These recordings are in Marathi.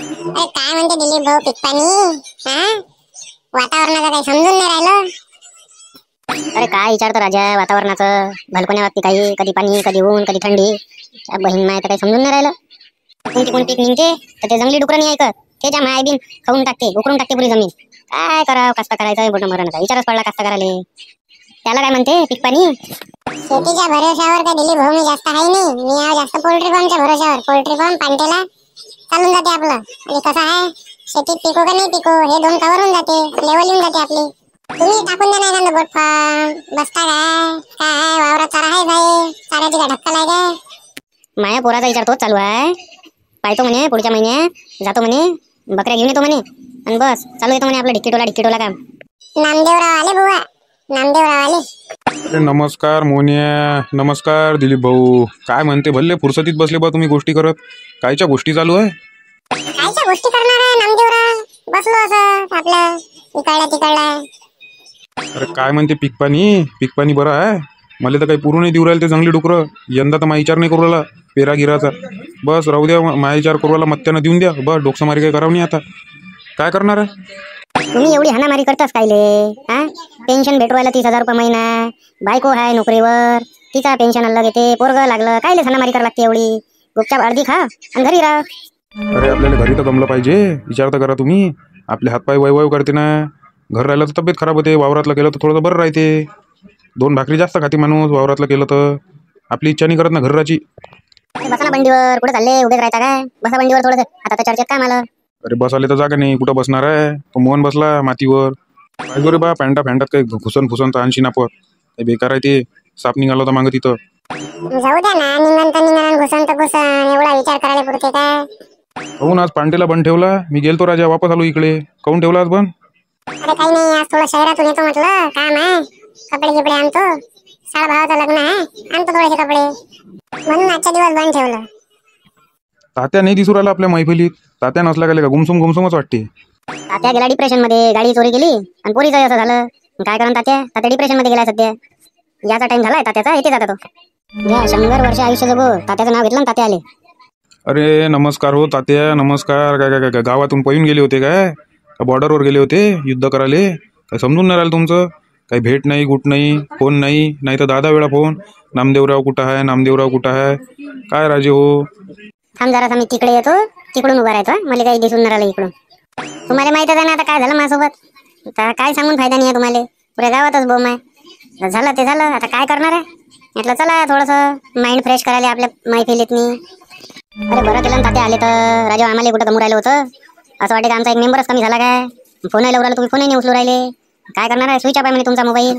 अरे काय म्हणते दिलीप भाऊ पिकपाणी? हा, वातावरणाचं काही समजून नाही राहिलं. अरे काय विचारतो राजा वातावरणाचं? भलकोण्या वाटते काही, कधी पाणी कधी ऊन कधी थंडी. त्या बहीण माय तर काही समजून नाही राहिलं. कोणती कोण पीक निघते तर ते जंगली डुकरं नाही ऐकत. ते ज्या माय बिन खाऊन टाकते, उकरून टाकते पुरी जमीन. काय करावं, कसं करायचं बोट मरण विचारच पडला कसं करायला. त्याला काय म्हणते पिकपाणी? शेतीच्या भरोश्यावर काय दिलीप भाऊ मी जास्त आहे नाही. मी आहे जास्त पोल्ट्री फार्मच्या भरोश्यावर. पोल्ट्री फार्म पांटेला चालून जाते आपलं. आणि कसं आहे, शेतीत पिको का नाही पिको हे दोन कव्हर होऊन जाते, लेवल येऊन जाते आपली. तुम्ही टाकून द्या नाही का बोट फार्म? बसता काय वावरात चारा आहे भाई? चाऱ्याची काय ढक्कल आहे काय? माया पोराचा विचार तोच चालू आहे. पाहतो म्हणे पुढच्या महिन्यात जातो म्हणे, बकऱ्या घेऊन येतो म्हणे आणि बस चालू येतो म्हणे आपलं ढिक्कीटोला काम. नामदेवराव आले बुवा, नामदेवराव आले. अरे नमस्कार मोन्या, नमस्कार दिलीप भाऊ. काय म्हणते भल्ले फुरसतीत बसले बा तुम्ही गोष्टी करत? कायच्या गोष्टी चालू आहे? कायच्या गोष्टी करणार आहे नामदेवराव? बसलो असं आपलं इकडला तिकडला. अरे काय म्हणते पिकपाणी बरं आहे? मला तर काही पुरू नाही देऊ राहिले ते जंगली डुकरं. यंदा तर मा विचार नाही करू राहिला पेरा गिराचा. बस राहू द्या, मा विचार करू राहिला मत्त्यानं देऊन द्या. बस डोकसमारी काही करावं नाही. आता काय करणार आहे? तुम्ही एवढी हाणामारी करतास कायले? हा, पेन्शन भेटू राहिलं 30,000 रुपये महिना. बायको आहे नोकरीवर, तिचा पेन्शन अलग येते. पोरगं लागलं कायले हाणामारी करावं लागते एवढी? गुपचाप अर्धी खा आणि घरी राहा. अरे आपल्याला घरी तर जमलं पाहिजे. विचार तर करा तुम्ही. आपले हातपाय वैवैव करते ना. घर राहिलं तर तब्येत खराब होते. वावरातलं केलं तर थोडंसं बरं राहते. 2 भाकरी जास्त खाते माणूस वावरातलं केलं तर. आपली इच्छा नाही करत ना घराची. बसा ना बंडीवर, कुठे चालले? उभेच राहता काय? बसा बंडीवर थोडंसं. आता तर चर्चेत काय मला? अरे बसाले तर जागा नाही, कुठं बसणार आहे? तो मोहन बसला मातीवर. पाहिजे रे बा, पॅन्टात काही घुसन तर आणशी नापत. काही बेकार आहे ते. साप निघाला होता मागं तिथं. जाऊ द्या ना, निघन घुसन तर घुसन. एवढा विचार करायला पुरते काय? काहून आज पांटेला बंद ठेवला? मी गेलतो राजा, वापस आलो इकडे. काहून ठेवला आज बंद? अरे काही नाही, आज थोडं शहरातून येतो म्हटलं, काम आहे. कपडे गिपडे आणतो. साडा भावाचं लग्न आहे, आणतो थोडेसे कपडे. म्हणून आजच्या दिवस बंद ठेवलं. तात्या नाही दिसू राहिला आपल्या मैफिलीत. तात्या नसला का गुमसुमच वाटते. तात्या गेला डिप्रेशन मध्ये. गाडी चोरी केली आणि पोरीचं असं झालं. काय करा तात्या डिप्रेशन मध्ये गेलाय सध्या. याचा टाइम झालाय तात्याचा, येते जाता तो. 100 वर्ष आयुष्य जगो. तात्याचं नाव घेतलं ना तात्या आले. अरे नमस्कार हो तात्या, नमस्कार. काय काय काय गावातून पळून गेले होते काय? बॉर्डरवर गेले होते युद्ध करायला? काय समजून नाही राहिलं तुमचं? काही भेट नाही, गुट नाही, फोन नाही तर 10 वेळा फोन. नामदेवराव कुठं आहे? काय राजे हो? थांब जरा, मी तिकडे येतो. तिकडून उभा राहतो. मला काही दिसून नाही राहिलं इकडून. तुम्हाला माहितच आहे ना आता काय झालं माझ्यासोबत. आता काय सांगून फायदा नाही आहे तुम्हाला. पुऱ्या गावातच बोम आहे. झालं ते झालं, आता काय करणार आहे? म्हटलं चला थोडंसं माइंड फ्रेश करायला आपल्या मैफिलीतनी. अरे बरं केलं ना तात्या आले तर. राजा आम्हाला कुठं गमू राहिलं होतं. असं वाटतं आमचा एक मेंबरच कमी झाला काय? फोनही लावून राहिला तुम्ही, फोनही नाही उचलू राहिले. काय करणार आहे? स्विच ऑफ आहे म्हणे तुमचा मोबाईल.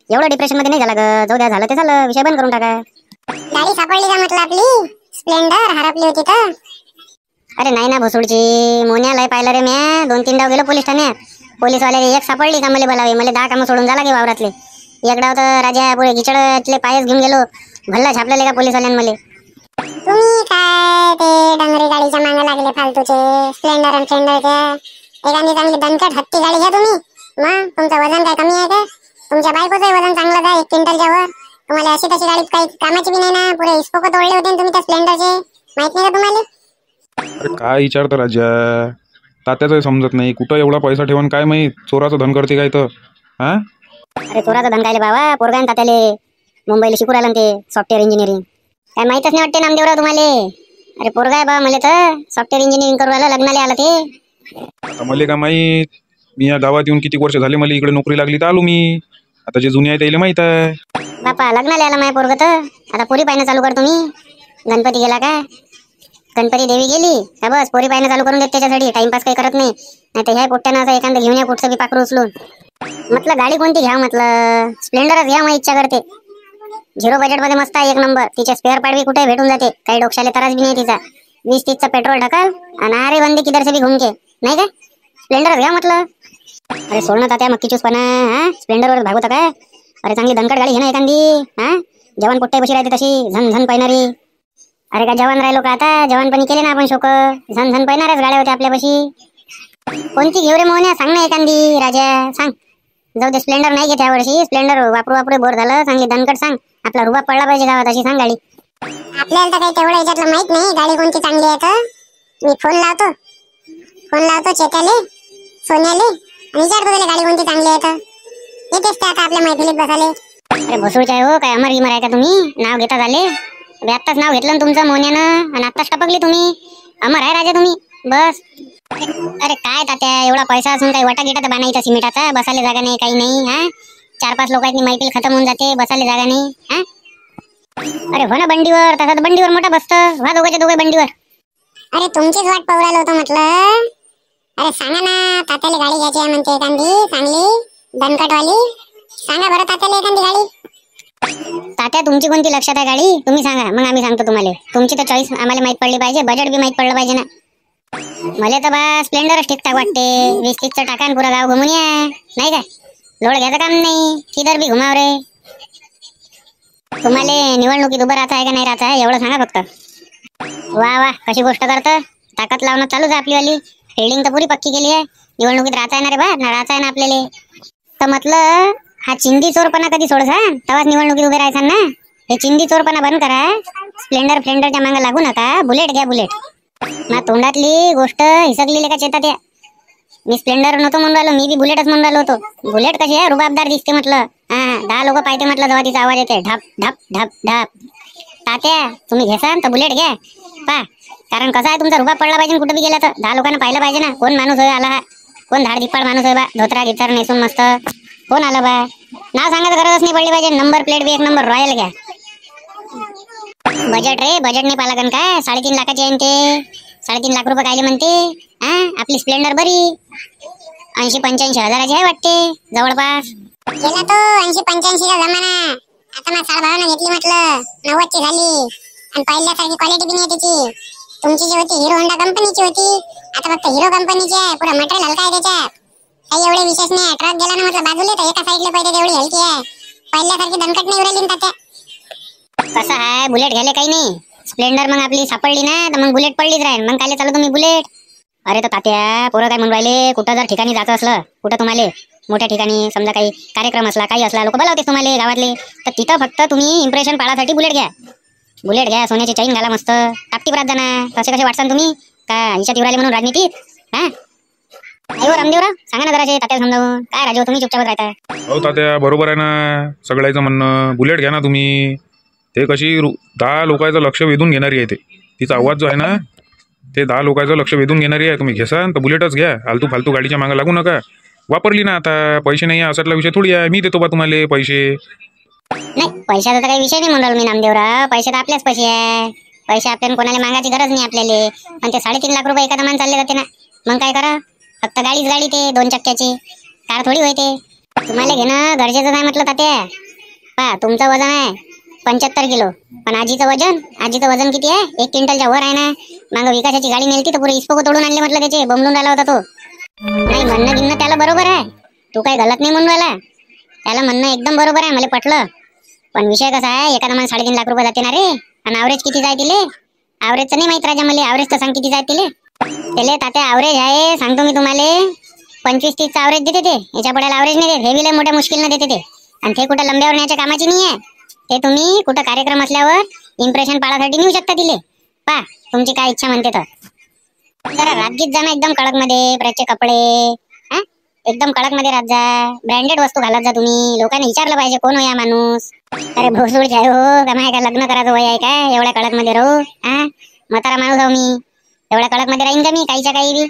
एवढं डिप्रेशन मध्ये नाही झाला ग. जाऊ द्या, झालं ते झालं, विषय बंद करून टाका. गाडी सापडली का म्हटलं आपली? स्प्लेंडर हरपली होती तर. अरे नाही ना भोसुडची मोन्या लय पाहिलं रे म्या. 2-3 डाव गेलो पोलीस ठाण्यात. पोलीसवाले एक सापडली का मला बोलावे. मला 10 कामं सोडून झाला की वावरातले. एक डाव तर राजा पुढे गिचडले पायच घेऊन गेलो. भल्ला छापलेले का पोलीसवाल्यानं मला. तुम्ही काय ते डंगरी गाडीच्या मागे लागले फालतूचे? स्प्लेंडर आणि फ्लेंडरच्या एखादी चांगली दणकट हत्ती गाडी घ्या तुम्ही. मग तुमचं वजन काय कमी आहे का? तुमच्या बायकोचं वजन चांगलं आहे 1 क्विंटलच्या वर. तुम्हाला अशी तशी गाडी काही कामाची बी नाही ना. पुरे इस्पोक तोडले होते तुम्ही त्या स्प्लेंडरचे. माहित नाही का तुम्हाला? अरे काय विचारतं राजा? तात्याचं समजत नाही. कुठं एवढा पैसा ठेवून काय माहित चोराचं धन करते काय तर. हा, अरे चोराचं धन कायले बाबा? पोरगा आणि तात्याले मुंबईला शिकू राहिलं ते सॉफ्टवेअर इंजिनिअरिंग. काय माहितच नाही वाटते नामदेवराव तुम्हाला? अरे पोरगा आहे बा, मला तर सॉफ्टवेअर इंजिनिअरिंग करू राहिलं. लग्नाला आला ते. आता मला का माहित? मी या गावात येऊन किती वर्ष झाले. मला इकडे नोकरी लागली तर आलो मी. आता जे जुने आहे त्याला माहित आहे. बापा लग्नाला आला माझ्या पोरग तर. आता पोरी पाहिणं चालू कर तुम्ही. गणपती गेला का? गणपती देवी गेली का बस पोरी पाहिणं चालू करून देत त्याच्यासाठी. टाइमपास काही करत नाही. तर ह्या पोट्ट्यानं असं एखादं घेऊन या कुठचं बी पाखरू उचलून. म्हटलं गाडी कोणती घ्या? म्हटलं स्प्लेंडरच घ्या. मग इच्छा करते. 0 बजेटमध्ये मस्त आहे, 1 नंबर. तिचे स्पेअर पार्ट बी कुठे भेटून जाते. काही डोक्याला त्रास बी नाही तिचा. 20-30चं पेट्रोल ढकल आणि अरे बंदी किधर से भी घूम के. नाही काय? स्प्लेंडरच घ्या म्हटलं. अरे सोडणं तात्या मक्की चूसपणा. हा, स्प्लेंडरवर भागवता काय? अरे चांगली दणकट गाडी घे ना एखादी. हा, जवान पोट्टे बशी राहते तशी झन पाहणारी. अरे का जवान राहिलो का आता? जवानपणी केले ना आपण शोक. झन पाहणाऱ्याच गाड्या होत्या आपल्या बशी. कोणती घेऊ रे मोहन्या? सांग ना एखादी राजा, सांग. जाऊ दे, स्प्लेंडर नाही घेत यावर्षी. स्प्लेंडर वापरू बोर झालं. चांगली दणकट सांग. आपला रुबाब पडला पाहिजे गावात, अशी सांग गाडी. आपल्याला तर काही तेवढं याच्यातलं माहित नाही गाडी कोणती चांगली आहे तर. मी फोन लावतो फोन लावतो चेत्याले सोन्याले आणि विचारतो त्याला गाडी कोणती चांगली आहे तर येतेच ते आता आपल्या मैफिलीत बसाले. अरे भोसूळचे आहे हो, काय अमर गिमर आहे का तुम्ही? नाव घेता झाले आत्ताच नाव घेतलं ना तुमचं मोन्यानं आणि आत्ताच टपकली तुम्ही. अमर आहे राजा तुम्ही बस. अरे काय तात्या, एवढा पैसा असून काही वाटा गिटा तर बाणायचा सिमेंटाचा, बसायला जागा नाही काही नाही. हा 4-5 लोकांनी मैफिल खतम होऊन जाते, बसायला जागा नाही. हा अरे हो ना बंडीवर, तसा तर बंडीवर मोठा बसतं. व्हा दोघे बंडीवर. अरे तुमचीच वाट पाहू राहिलो होतो म्हटलं. अरे सांगा ना तात्याला गाडी घ्यायची आहे म्हणते एखादी चांगली दणकटवाली. सांगा बरं तात्याला एखादी गाडी. तात्या तुमची कोणती लक्षात आहे गाडी तुम्ही सांगा, मग आम्ही सांगतो तुम्हाला. तुमची तर चॉईस आम्हाला माहित पडली पाहिजे, बजेट बी माहित पडलं पाहिजे ना. मला तर बा स्प्लेंडरच ठीकठाक वाटते. 20-30चं टाका पुरा गाव घुमून या, नाही काय लोड घ्यायचं काम नाही. किधर बी घुमाव रे. तुम्हाला निवडणुकीत उभं राहता आहे का नाही राहता आहे एवढं सांगा फक्त. वा वा कशी गोष्ट करतं. ताकद लावणं चालूच आहे आपलीवाली. फिल्डिंग तर पुरी पक्की केली आहे. निवडणुकीत राहता आहे ना रे बा, राहता आहे ना आपल्याला. तर म्हटलं हा चिंदी चोरपणा कधी सोडसा, तेव्हाच निवडणुकीत उभे राहायचा ना. हे चिंदी चोरपणा बंद करा. स्प्लेंडरच्या मागे लागू नका. बुलेट घ्या बुलेट. ना तोंडातली गोष्ट हिसकलेली का चेतात या. मी स्प्लेंडर नव्हतो म्हणून राहिलो, मी बी बुलेटच म्हणून राहिलो होतो. बुलेट कशी आहे रुबाबदार दिसते म्हटलं. 10 लोक पाहिजे म्हटलं जेव्हा तिचा आवाज येते ढप ढप ढप ढप. तात्या तुम्ही घेसान तर बुलेट घ्या पा, कारण कसं आहे तुमचा रुबाब पडला पाहिजे कुठे बी गेला तर. 10 लोकांना पाहिलं पाहिजे ना कोण माणूस होय आला, कोण धाड दिप्पाड माणूस आहे बा. धोत्रा गिचार नेसून मस्त कोण आलं बा. नाव सांगायचं गरजच नाही पडली पाहिजे. नंबर प्लेट बी 1 नंबर रॉयल घ्या. बजेट रे बजेट नाही पालागन काय. 3.5 लाखाची आहे ते. 3.5 लाख रुपये कायले म्हणते. आपली स्प्लेंडर बरी 80-85 हजाराची आहे वाटते जवळपास. गेला तो 80-85चा जमाना. आता मग 4 भावानं घेतली म्हटलं 90ची झाली आणि पहिल्यासारखी क्वालिटी बी नाही त्याची. तुमची जी होती हिरो होंडा कंपनीची होती, आता फक्त हिरो कंपनीची आहे. पुरा मटेरियल हलका आहे त्याच्यात, काही एवढे विशेष नाही. ट्रक गेला ना म्हटलं बाजूला तर एका साईडला पाहिजे तेवढी हलकी आहे. पहिल्यासारखी दणकट नाही उरायली ना तात्या. कसं आहे बुलेट घ्यायला काही नाही. स्प्लेंडर मग आपली सापडली ना तर मग बुलेट पडलीच राहील. मग काय चालू तुम्ही बुलेट. अरे तर तात्या पोरं काय म्हणून राहिले, कुठं जर ठिकाणी जायचं असलं कुठं तुम्हाला मोठ्या ठिकाणी समजा काही कार्यक्रम असला काही असला लोक बोलावते तुम्हाला गावातले, तर तिथं फक्त तुम्ही इम्प्रेशन पाळासाठी बुलेट घ्या. बुलेट घ्या, सोन्याची चैन घाला मस्त टापटीप राहत जाणार. कसे वाटसान तुम्ही का हिच्यात राहिले म्हणून राजनीतीत. अयो रामदेवराव सांगा ना जराशे तात्याला समजावून. काय राजू तुम्ही चुपचाप राहता. हो तात्या बरोबर आहे ना सगळ्याचं म्हणणं. बुलेट घ्या ना तुम्ही. ते कशी 10 लोकांचं लक्ष वेधून घेणारी आहे. तिचा आवाज जो आहे ना ते 10 लोकांचं लक्ष वेधून घेणारी आहे. तुम्ही घेसान तर बुलेटच घ्या. फालतू गाडीच्या मागे लागू नका. वापरली ना आता, पैसे नाही आहे असातला विषय थोडी आहे. मी देतो बा तुम्हाला पैसे. नाही पैशाचा तर काही विषय नाही म्हणून मी नामदेवराव. पैसे तर आपल्याच पैसे आहे. पैसे आपल्याला कोणाला मागायची गरज नाही आपल्याला. पण ते 3.5 लाख रुपये एखादा मान चालले जाते ना. मग काय करा, फक्त गाडी ते 2 चक्क्याची कार थोडी होते. तुम्हाला घेणं गरजेचं नाही म्हटलं तात्या. पहा तुमचं वजन आहे 75 किलो, पण आजीचं वजन किती आहे? 1 क्विंटलच्या वर आहे ना. मागं विकासाची गाडी नेलती तर पुरे इस्पोको तोडून आणले म्हटलं त्याचे. बमलून राहिला होता तो. नाही म्हणणं गिणणं त्याला बरोबर आहे. तू काही गलत नाही म्हणून राहिला. त्याला म्हणणं एकदम बरोबर आहे, मला पटलं. पण विषय कसा आहे, एखादा मला 3.5 लाख रुपये जाते ना रे. आणि ॲव्हरेज किती जाय तिले? ॲव्हरेजचं नाही माहित राजा मला. ॲव्हरेज तर सांग किती जाय तिले तात्या. ॲव्हरेज आहे सांगतो मी तुम्हाला 25-30चं ॲव्हरेज देते ते. याच्या पडायला ॲव्हरेज नाही देत. हेवीला मोठ्या मुश्किलनं देते ते. आणि ते कुठं लंब्यावर न्यायच्या कामाची नाही आहे. ते तुम्ही कुठं कार्यक्रम असल्यावर इम्प्रेशन पाडासाठी नेऊ शकता तिले. पा तुमची काय इच्छा म्हणते तर जरा राजगीत जा ना एकदम कडक मध्ये. ब्रॅचचे कपडे एकदम कडक मध्ये राहत जा. ब्रँडेड वस्तू घालत जा तुम्ही. लोकांनी विचारलं पाहिजे कोण हो या माणूस. अरे भोसडूळ काय हो का माय का लग्न करायचं वय आहे काय एवढ्या कडक मध्ये राहू. म्हातारा माणूस आहो मी. एवढ्या कडक मध्ये राहीन का मी काहीच्या काही बी.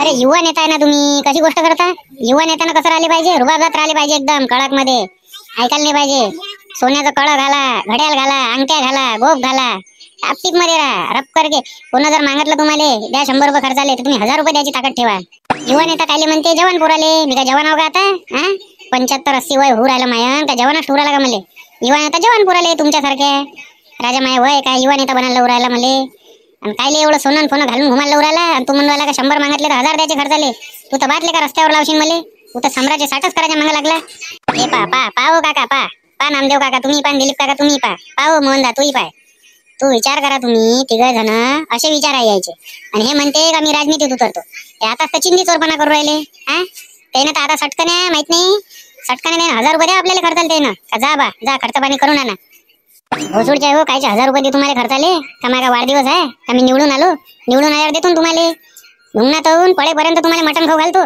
अरे युवा नेता आहे ना तुम्ही, कशी गोष्ट करता. युवा नेत्यानं कसं राहिले पाहिजे, रुबाबात राहिले पाहिजे एकदम कडक मध्ये. ऐकायला नाही पाहिजे. सोन्याचं कळं घाला, घड्याळ घाला, अंगठ्या घाला, गोप घाला, टापटीप मध्ये राहा. रप करके कोण जर मागितलं तुम्हाला द्या 100 रुपये खर्चाले तर तुम्ही 1000 रुपये द्यायची ताकद ठेवा. युवा नेता कायले म्हणते जवान पोराले. मी काय जवान आहो का आता. 75-80 वय होऊ राहिलं मायन का जवानच ठेवू राहिला का मला. युवा नेता जवान पोराले तुमच्यासारखे. राजा माय वय काय युवा नेता बनायला उरायला मला. आणि कायले एवढं सोनं फोन घालून घुमायला उरायला. आणि तू म्हणून राहिला का 100 मागितले तर 1000 द्यायचे खर्चाले. तू तर बातले का रस्त्यावर लावशील मला. तू तर सम्राटचे 60च करायच्या मागे लागला. हे पा हो काका पा नामदेव काका तुम्ही पा, दिलीप काका तुम्ही पा हो मोहनदा तूही पाय. तू विचार करा तुम्ही 3 जण असे विचार यायचे. आणि हे म्हणते का मी राजनीतीत उतरतो. ते आता सचिंदी चोरपणा करू राहिले. त्यानं तर आता सटकने माहित नाही. सटकने नाही 1000 रुपये द्या आपल्याला खर्चाले. त्यानं का जा खर्च पाणी करून आणा. भोसूडचे हो कायचे 1000 रुपये दे तुम्हाला खर्चाले. का माझा वाढदिवस आहे का मी निवडून आलो. निवडून आल्यावर देतो तुम्हाला. भुंगणात होऊन पळेपर्यंत तुम्हाला मटण खाऊ घालतो.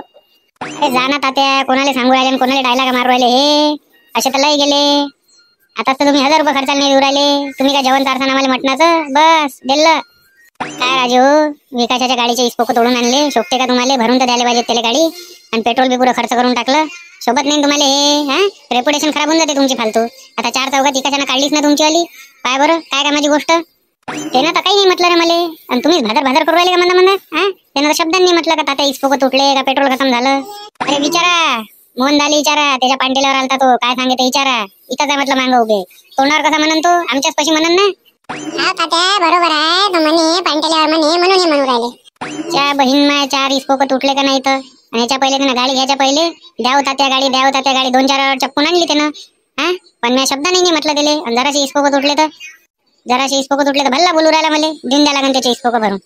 अरे जा ना तात्या, कोणाला सांगू राहिले आणि कोणाला डायलॉग मारू राहिले हे? असे तर लय गेले. आताच तर तुम्ही 1000 रुपये खर्चाला नाही देऊ राहिले. तुम्ही काय जेवण चारसान आम्हाला मटणाचं बस दिलं. काय राजू, विकासाच्या गाडीचे इस्पोक तोडून आणले, शोभते का तुम्हाला? भरून तर द्यायला पाहिजे त्याला गाडी, आणि पेट्रोल बी पुरं खर्च करून टाकलं. सोबत नाही तुम्हाला हे? हा, रेप्युटेशन खराब होऊन जाते तुमची फालतू. आता 4 चौघात विकासानं काढलीच ना तुमची आली. काय बरं, काय कामाची गोष्ट? त्यानं तर काही नाही म्हटलं रे मला, आणि तुम्हीच भादर करू राहिले का म्हणा? हा, त्यानं तर शब्दांनी म्हटलं का तात्या इस्पोक तुटले का पेट्रोल खतम झालं. अरे विचारा, मोहन दाली विचारा, त्याच्या पांटेल्यावर आलता तो, काय सांगे ते विचारा. इथंच आहे म्हटलं मागं उभे, तोंडावर कसा म्हणन तो? आमच्याच पशी म्हणन ना. हा तात्या बरोबर आहे, तो म्हणे पांटेल्यावर म्हणे म्हणून हे म्हणू राहिले. त्या बहीण माय 4 इस्पोक तुटले का नाही तर, आणि याच्या पहिले त्यानं गाडी घ्यायच्या पहिले द्याव तात्या गाडी 2-4 चप्पून आणली त्यानं. हा, पण मी शब्द नाही म्हटलं त्याले. आणि जराशी इस्पोक तुटले तर भल्ला बोलू राहिला मला, देऊन द्या लागन त्याचे इस्पोक भरून.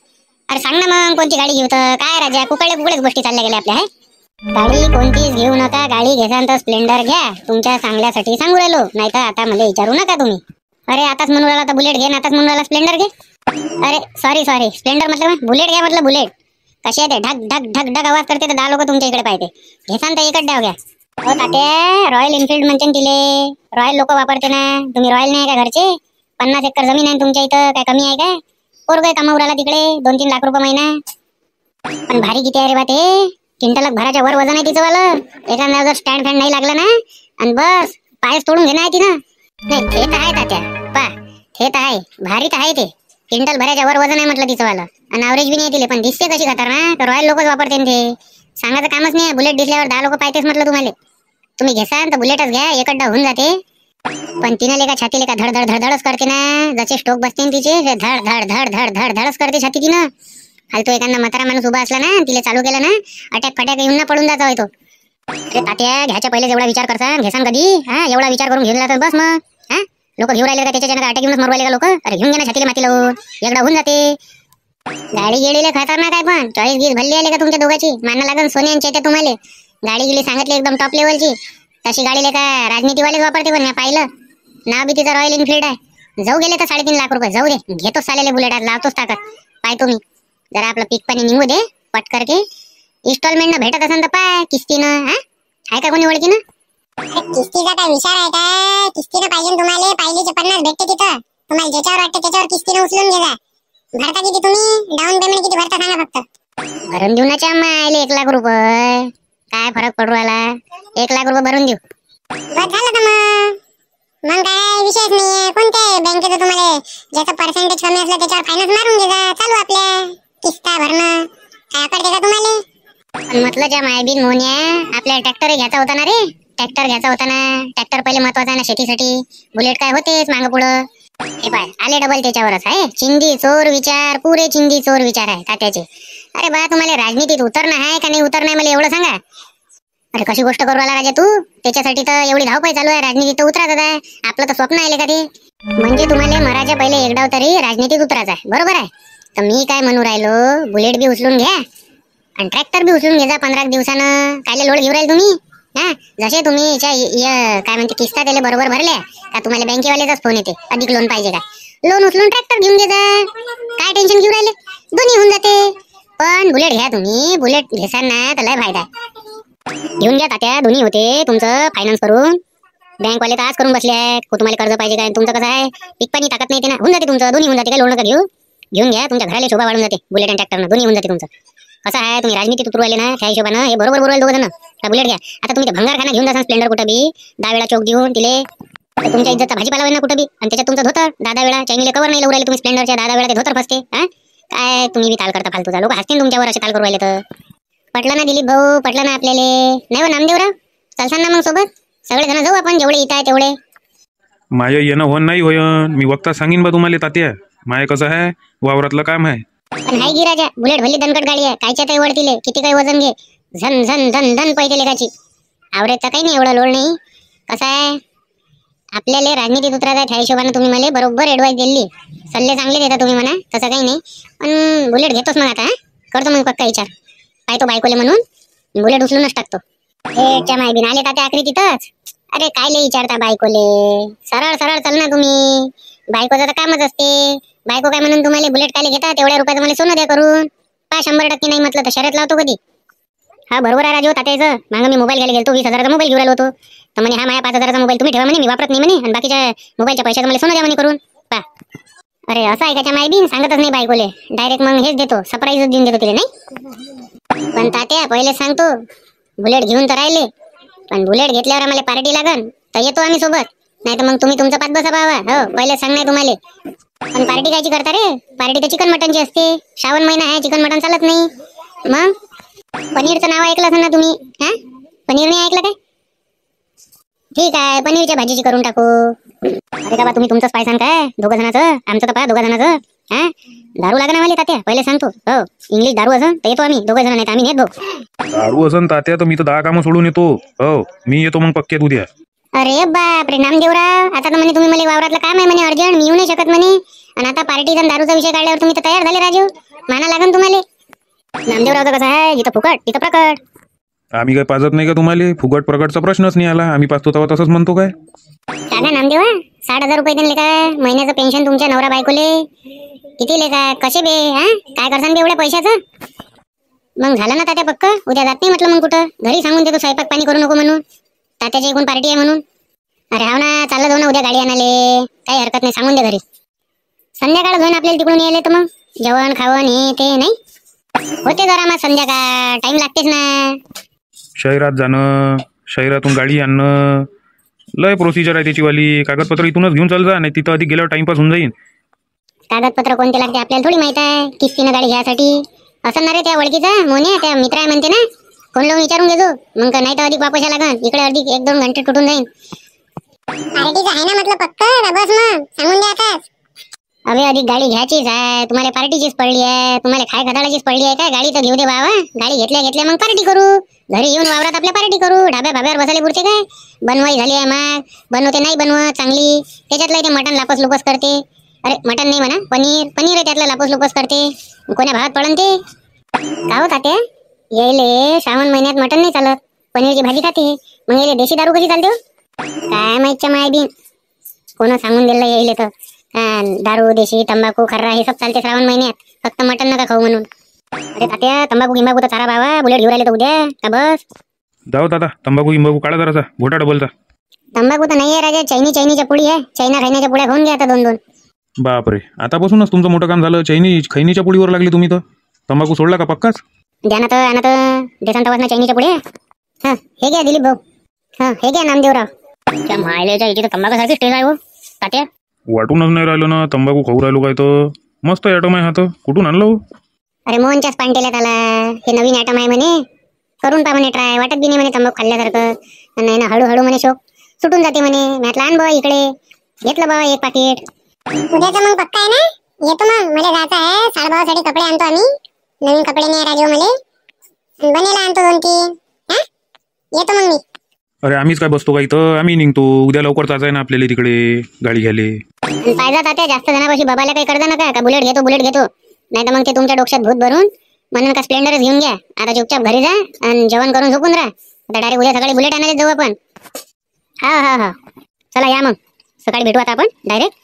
अरे सांग ना मग कोणती गाडी घेऊ तर? काय राजा, कुकडेच गोष्टी चालल्या गेल्या आपल्या. गाडी कोणतीच घेऊ नका, गाडी घेसान तर स्प्लेंडर घ्या. तुमच्या चांगल्यासाठी सांगू राहिलो, नाही तर आता मला विचारू नका तुम्ही. अरे आताच म्हणून राहिला तर बुलेट घे, आताच म्हणून राहिला स्प्लेंडर घे. अरे सॉरी स्प्लेंडर म्हटलं, बुलेट घ्या म्हटलं. बुलेट कशी आहे ते? ढग ढग ढग ढग आवाज करते तर 10 लोक तुमच्या इकडे पाहिजे. घेसान तर एकच डाव घ्या. हो तात्या, रॉयल एनफिल्ड म्हणते तिले, रॉयल लोक वापरते ना. तुम्ही रॉयल नाही का घरचे? 50 एकर जमीन आहे तुमच्या इथं, काय कमी आहे का? पोरगं कमावू राहिला तिकडे 2-3 लाख रुपये महिना. पण भारी किती आहे रे बा ते, क्विंटल भराच्या वर वजन आहे तिचं वालं. एखादा जर स्टँड फॅन नाही लागला ना, आणि बस पायच तोडून घेणं आहे तिनं. नाही ते तर आहे तात्या, पा हे तर आहे, भारी तर आहे ते. क्विंटल भराच्या वर वजन आहे म्हटलं तिचं वालं, आणि ॲव्हरेज बी नाही दिले. पण दिसते कशी खतरनाक, रॉयल लोकच वापरते ते. सांगायचं कामच नाही. बुलेट दिसल्यावर 10 लोक पाहतेच म्हटलं तुम्हाला. तुम्ही घेसान तर बुलेटच घ्या, एकड्डा होऊन जाते. पण तिनं लेका छाती लेका धड धड धडच करते ना. जसे स्टोक बसते तिचे धड धड धड धड धड धडच करते छाती तिनं. फालतू एखादा म्हातारा माणूस उभा असला ना, तिला चालू केलं ना, अटॅक फटॅक येऊन ना पडून जातो तो. अरे तात्या, घ्यायच्या पहिले एवढा विचार करसान, घेसान कधी? हा, एवढा विचार करून घेऊन जातात बस मग. हा, लोक घेऊन राहिले का त्याच्या अटॅक येऊनच मरू राहिले का लोक? अरे घेऊन घ्या ना, छातीला माती लावून, एकदा होऊन जाते. गाडी गेलेले खतरनाक आहे, पण 40-20 भल्ली आले का तुमच्या दोघांची? मानणं लागन सोने आणि चेते तुम्हाला. गाडी गेली सांगितली एकदम टॉप लेवलची, तशी गाडी लेका राजनीतीवालेच वापरते. पण पाहिलं नाव बी तिचं रॉयल एनफिल्ड आहे. जाऊ गेले तर 3.5 लाख रुपये जाऊ दे, घेतोच चालेले बुलेट, आज लावतोच ताकद. पाय तुम्ही जरा आपलं पीक पाणी निघू दे पटकर के. इन्स्टॉलमेंट न भेटत असेल तर पाय किस्तीनं. हा, आहे का कोणी ओळखीनं? किस्तीचा काय विचार आहे काय? किस्तीनं पाहिजे तुम्हाला, पाहिलीचे 50 भेटते तिथं. तुम्हाला ज्याच्यावर वाटतं त्याच्यावर किस्तीनं उचलून घ्या. भरता किती तुम्ही? डाऊन पेमेंट किती भरता सांगा फक्त. भरून देऊ ना आम्हाला 1 लाख रुपये. काय फरक पडू राहिला? 1 लाख रुपये भरून देऊ. बस झालं तर मग काय विषयच नाहीये. कोणत्या बँकेचं तुम्हाला ज्याचं पर्सेंटेज कमी असलं त्याच्यावर फायनान्स मारून घ्या. चालू आपल्या किस्ता भरणं. काय आकडते का तुम्हाला? पण म्हटलं ज्या मायबीन मोन्या, आपल्याला ट्रॅक्टर घ्यायचा होता ना रे. ट्रॅक्टर घ्यायचा होता ना. ट्रॅक्टर पहिले महत्वाचा आहे ना शेतीसाठी. बुलेट काय होतेच मागं पुढं. हे पाय आले डबल त्याच्यावरच आहे. चिंदी चोर विचार, पुरे चिंदी चोर विचार आहे तात्याचे. अरे बा, तुम्हाला राजनीतीत उतरणं आहे का नाही उतरणं आहे मला एवढं सांगा. अरे कशी गोष्ट करू राहिला राजा तू? त्याच्यासाठी तर एवढी धावपळ चालू आहे, राजनीतीत तर उतरायचं आहे. आपलं तर स्वप्न आहे का ते? म्हणजे तुम्हाला मराच्या पहिले एकडाव तरी राजनीतीत उतरायचं आहे, बरोबर आहे? तर मी काय म्हणू राहिलो, बुलेट बी उचलून घ्या आणि ट्रॅक्टर बी उचलून घ्या 15 दिवसानं. कायले लोड घेऊ राहिले तुम्ही? हा, जसे तुम्ही काय म्हणते किस्ता त्याला बरोबर भरल्या का तुम्हाला बँकेवाल्याचाच फोन येते, अधिक लोन पाहिजे का? लोन उचलून ट्रॅक्टर घेऊन घ्या. काय टेन्शन घेऊ राहिले? दोन्ही होऊन जाते. पण बुलेट घ्या तुम्ही. बुलेट घेसान ना तर लय फायदा आहे. घेऊन घ्या तात्या, दोन्ही होते तुमचं फायनान्स करून. बँकवाले तर आज करून बसले आहेत. तुम्हाला कर्ज पाहिजे काय? तुमचं कसं आहे, पीक पाणी ताकद नाही ते ना, होऊन जाते तुमचं. दोन्ही होऊन जाते. काय लोन नका घेऊन घ्या. तुमच्या घराला शोभा वाढून जाते. बुलेट आणि ट्रॅक्टरनं दोन्ही होऊन जाते तुमचं. कसं आहे, तुम्ही राजनीतीत उतरू राहिले ना, त्या हिशोबानं हे बरोबर बोलवायला दोघं जण. बुलेट घ्या. आता तुम्ही ते भंगारखाना घेऊन जासान स्प्लेंडर कुठं बी 10 वेळा चोक देऊन तिले, तर तुमच्या इज्जतचा भाजीपाला होईल ना कुठं बी. आणि त्याच्यात तुमचं धोतर 10 वेळा चैनीले कवर नाही लावू राहिले तुम्ही स्प्लेंडरच्या 10 वेळा ते धोतर फसते. हा, काय तुम्ही बी ताल करता फालतूचा. लोक हसतील तुमच्यावर असे ताल करू राहिले तर. पटलं ना दिलीप भाऊ? पटलं ना आपल्याला? नाही हो नामदेवराव, चलसान ना मग सोबत सगळे जण जाऊ आपण, जेवढे इथं आहे तेवढे. माय येणं होण नाही होयन. मी वक्ता सांगीन बा तुम्हाला तात्या. माय कसं आहे, वावरातलं काम आहे. पण हाय गिराजा, बुलेट भल्ली दणकट गाडी आहे. कायच्या काही वडतीले, किती काही वजन घे, झन झन धन धन पैसे लेखाची. आवरेजचा काही नाही एवढा लोड नाही. कसं आहे, आपल्याला राजनीतीत उतरायचं त्या हिशोबाने तुम्ही मला बरोबर ऍडवाइस दिली. सल्ले चांगले देता तुम्ही म्हणा, तसं काही नाही. पण बुलेट घेतोच मग आता. करतो मग पक्का विचार. काय तो बायकोले म्हणून बुलेट उचलूनच टाकतो. हे माय आले तात्या आखरी तिथंच. अरे काय लय विचारता बायकोले? सरळ सरळ चल ना तुम्ही. बायकोचं तर कामच असते. बायको काय म्हणून तुम्हाला बुलेट काय घेता? तेवढ्या रुपयाचं मला सोनं द्या करून. 100% नाही म्हटलं तर शर्यत लावतो कधी. हा बरोबर आहे राजू तात्याचं. मागं मी मोबाईल घ्यायला गेलो 20,000चा मोबाईल घेऊन आलो होतो. तर म्हणे हा माझ्या 5,000चा मोबाईल तुम्ही ठेवा म्हणे, मी वापरत नाही म्हणे, आणि बाकीच्या मोबाईलच्या पैशाचं मला सोनं द्या म्हणे करून. पा अरे असं ऐकायच्या माय बी सांगतच नाही बायकोले, डायरेक्ट मग हेच देतो, सरप्राईजच देऊन देतो तिला नाही. पण तात्या पहिले सांगतो, बुलेट घेऊन तर राहिले, पण बुलेट घेतल्यावर आम्हाला पार्टी लागन तर येतो आम्ही सोबत, नाही तर मग तुम्ही तुमचं पात बसा बाबा. हो पहिले सांग नाही तुम्हाला. पण पार्टी कायची करता रे? पार्टी तर चिकन मटनची असते. श्रावण महिना आहे, चिकन मटन चालत नाही. मग पनीरचं नाव ऐकलं असेल ना तुम्ही? हा पनीर नाही ऐकलं काय? ठीक आहे, पनीरच्या भाजीची करून टाकू. अरे बाबा तुम्ही तुमचंच पायसान काय दोघं जणाचं, आमचं तर पहा दोघं जणाचं. हा दारू लागणार आम्हाला तात्या, पहिले सांगतो. हो इंग्लिश दारू असं तर येतो आम्ही दोघं जण, नाही तर आम्ही नेत भाऊ. दारू असन तात्या तर मी तर 10 कामं सोडून येतो. हो मी येतो मग पक्क्यात उद्या. अरे बाप रे नामदेवराव, आता तर म्हणे तुम्ही मला वावरातलं काम आहे म्हणे अर्जंट, मी येऊ नाही शकत म्हणे, आणि आता पार्टीचा दारूचा विषय काढल्यावर तुम्ही तर तयार झाले राजू. माना लागन तुम्हाला. नामदेवराव तर कसं आहे, जिथं फुकट तिथं प्रकट. आम्ही काय पाजत नाही का तुम्हाला? फुगट प्रगटचा प्रश्नच नाही आला. आम्ही पाजतो तेव्हा तसंच म्हणतो काय? काय नामदेवा 60,000 रुपये दिले काय महिन्याचं पेन्शन तुमच्या नवरा बायकोले? किती लेखा कसे बे? हा काय करसान बे एवढ्या पैशाचं? मग झालं ना तात्या पक्क, उद्या जात नाही म्हटलं मग कुठं, घरी सांगून देतो स्वयंपाक पाणी करू नको म्हणून, तात्याच्या एकूण पार्टी आहे म्हणून. अरे हाव ना, चाललं जाऊ ना उद्या गाडी आणाले, काही हरकत नाही, सांगून दे घरी. संध्याकाळ जाऊन आपल्याला तिकडून यायला तर मग जेवण खावण हे ते नाही होते जरा, मग संध्याकाळ टाइम लागतेच ना. शहरात जाणं, शहरातून गाडी आणणं, लय प्रोसिजर आहे त्याचीवाली. कागदपत्र इथूनच घेऊन चाल जा, नाही तिथं अधिक गेल्यावर टाइमपास होऊन जाईल. कागदपत्र कोणते लागते आपल्याला थोडी माहित आहे, किस्तीनं गाडी घ्यायसाठी असं ना रे. त्या ओळखीचा मोने त्या मित्र आहे म्हणते ना, कोण लावून विचारून घेतो मग, नाही तर अधिक वापस लागन इकडे, अधिक 1-2 घंटे तुटून जाईल. पार्टीचं आहे ना म्हटलं पक्क, बस मग सांगून द्या आता. अबे अधिक गाडी घ्यायचीच आहे तुम्हाला, पार्टीचीच पडली आहे तुम्हाला, खाय खदाडाचीच पडली आहे काय? गाडी तर घेऊ दे बाबा, गाडी घेतल्या मग पार्टी करू, घरी येऊन वावरात आपल्या पार्टी करू. ढाब्या भाब्यावर बसायला पुरते काय? बनवाई झाली आहे मग, बनवते नाही बनवत चांगली, त्याच्यातलं ते मटण लापस लुपस करते. अरे मटण नाही म्हणा, पनीर आहे त्यातलं लापस लुपस करते, कोण्या भावात पडन ते. का हो तात्या यायले श्रावण महिन्यात मटण नाही चालत, पनीरची भाजी खाते, मग यायले देशी दारू कशी चालते? काय माहितच्या माय बी, कोण सांगून दिलं यायले तर दारू देशी तंबाखू खर्रा हे सब चालते श्रावण महिन्यात, फक्त मटण नका खाऊ म्हणून. अरे तात्या तंबाखू गिंबाखू तर चारा बाबा, बुलेट घेऊन राहिले तर उद्या का बस? जाऊ दादा, तंबाखू गिंबाखू काढा जरासा, घोटा डबलचा. तंबाखू तर नाही आहे राजा, चैनीच्या पुडी आहे, चायना खायण्याच्या पुड्या खाऊन घ्या आता 2-2. बापरे, आतापासूनच तुमचं मोठं काम झालं. खैनीच्या पुडीवर लागली तुम्ही तर. तंबाखू सोडला का पक्काच? द्या ना तर, आणा तर देसान तवास ना चायनीच्या पुढे. हा हे घ्या दिलीप भाऊ, हा हे घ्या नामदेवराव. त्या मायलेच्या इथे तर तंबाखू सारखी टेस्ट आहे हो तात्या. वाटूनच नाही राहिलं ना, तंबाखू खाऊ राहिलो काय तर. मस्त ॲटम आहे हा तर, कुठून आणलं हो? अरे मोहनच्याच पांटेल्यात आला, हे नवीन आयटम आहे म्हणे, करून पहा म्हणे ट्राय, वाटत बी नाही म्हणे तंबाखू खाल्ल्यासारखं, नाही ना हळूहळू म्हणे शोक सुटून जाते म्हणे. म्हटलं आण बाबा इकडे, घेतलं बाबा 1 पाकिट. उद्याचं मग पक्का आहे ना? येतो मग, मला जायचं आहे, साडभावासाठी कपडे आणतो आम्ही, नवीन कपडे नाही राजू मला, बनेला आणतो 2-3. हा येतो मग मी. अरे आम्हीच काय बसतो का इथं, आम्ही निघतो उद्या. लवकर जायचं आहे ना आपल्याला तिकडे गाडी घ्यायले. पाहिजे तात्या जास्त जणापाशी बाबाला काही करता नका का, बुलेट घेतो नाही तर मग ते तुमच्या डोक्यात भूत भरून म्हणून का स्प्लेंडरच घेऊन घ्या. आता चुपचाप घरी जा आणि जेवण करून झोपून राहा. आता डायरेक्ट उद्या सकाळी बुलेट आणायला जाऊ आपण. हा चला या मग, सकाळी भेटू आता आपण डायरेक्ट.